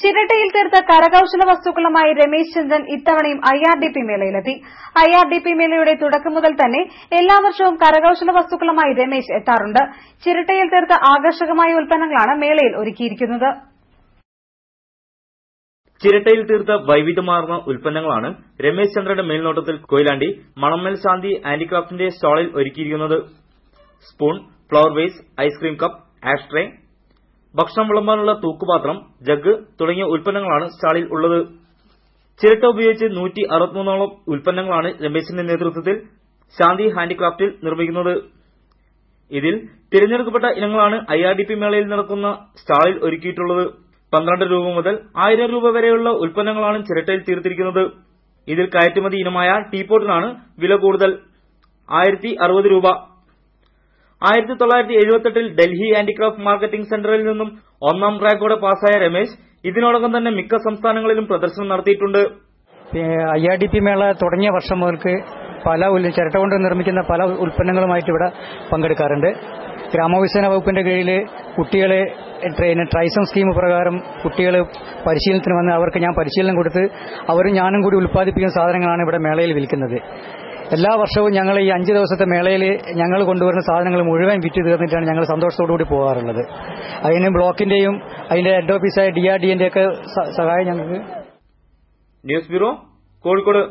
ചിരട്ടയിൽ തീർത്ത കരകൌശല വസ്തുക്കളുമായി രമേശ് ചന്ദ്രൻ ഇത്തവണയും IRDP മേളയിലെത്തി. IRDP മേളയുടെ തുടക്കം മുതൽ തന്നെ എല്ലാ വർഷവും കരകൌശല വസ്തുക്കളുമായി രമേശ് എത്താറുണ്ട്. ചിരട്ടയിൽ തീർത്ത ആകർഷകമായ ഉൽപ്പന്നങ്ങളാണ് മേളയിൽ ഒരുക്കിയിരിക്കുന്നത്. ചിരട്ടയിൽ തീർത്ത വൈവിധ്യമാർന്ന ഉൽപ്പന്നങ്ങളാണ് രമേശ് ചന്ദ്രന്റെ മേൽനോട്ടത്തിൽ കൊയിലാണ്ടി മണമ്മൽ ശാന്തി ഹാൻഡിക്രാഫ്റ്റിന്റെ സ്റ്റാളിൽ ഒരുക്കിയിരിക്കുന്നത്. Spoon, flower vase, ice cream cup, ashtray, ഭക്ഷണം വിളമ്പാനുള്ള തൂക്കുപാത്രം, ജഗ് തുടങ്ങിയ ഉൽപ്പന്നങ്ങളാണ് സ്റ്റാളിൽ ഉള്ളത്. ചിരട്ട ഉപയോഗിച്ച് 163ഓളം ഉൽപ്പന്നങ്ങളാണ് രമേശിന്റെ നേതൃത്വത്തിൽ ശാന്തി ഹാൻഡിക്രാഫ്റ്റിൽ നിർമ്മിക്കുന്നത്. ഇതിൽ തിരഞ്ഞെടുക്കപ്പെട്ട ഇനങ്ങളാണ് IRDP മേളയിൽ നടക്കുന്ന സ്റ്റാളിൽ ഒരുക്കിയിട്ടുള്ളത്. 12 രൂപ മുതൽ 1000 രൂപ വരെയുള്ള ഉൽപ്പന്നങ്ങളാണ് ചിരട്ടയിൽ തീർത്തിരിക്കുന്നത്. ഇതിൽ കയറ്റുമതി ഇനമായ ടീപോട്ടിനാണ് വില കൂടുതൽ, 1060 രൂപ. 1978-ൽ ഡൽഹി ഹാൻഡിക്രാഫ്റ്റ് മാർക്കറ്റിംഗ് സെന്ററിൽ നിന്നും 1ാം റാങ്കോടെ പാസ്സായ രമേശ് ഇതിനോടകം തന്നെ മിക്ക സംസ്ഥാനങ്ങളിലും പ്രദർശനം നടത്തിയിട്ടുണ്ട്. IRDP മേള തുടങ്ങിയ വർഷം മുതൽക്ക് ചിരട്ട കൊണ്ട് നിർമ്മിക്കുന്ന പല ഉൽപ്പന്നങ്ങളുമായിട്ട് ഇവിടെ പങ്കെടുക്കാറുണ്ട്. ഗ്രാമവികസന വകുപ്പിന്റെ കീഴിൽ കുട്ടികളെ ട്രൈസം സ്കീം പ്രകാരം കുട്ടികൾ പരിശീലനത്തിന് വന്ന് അവർക്ക് ഞാൻ പരിശീലനം കൊടുത്ത് അവരും ഞാനും കൂടി ഉൽപ്പാദിപ്പിക്കുന്ന സാധനങ്ങളാണ് ഇവിടെ മേളയിൽ വിൽക്കുന്നത്. എല്ലാ വർഷവും ഞങ്ങൾ ഈ 5 ദിവസത്തെ മേളയിൽ ഞങ്ങൾ കൊണ്ടുവരുന്ന സാധനങ്ങൾ മുഴുവൻ വിറ്റ് തീർന്നിട്ടാണ് ഞങ്ങൾ സന്തോഷത്തോടുകൂടി പോകാറുള്ളത്. അതിന് ബ്ലോക്കിന്റെയും അതിന്റെ ഹെഡ് ഓഫീസായ DRDA ഒക്കെ സഹായം ഞങ്ങൾക്ക്. News bureau, Kozhikode.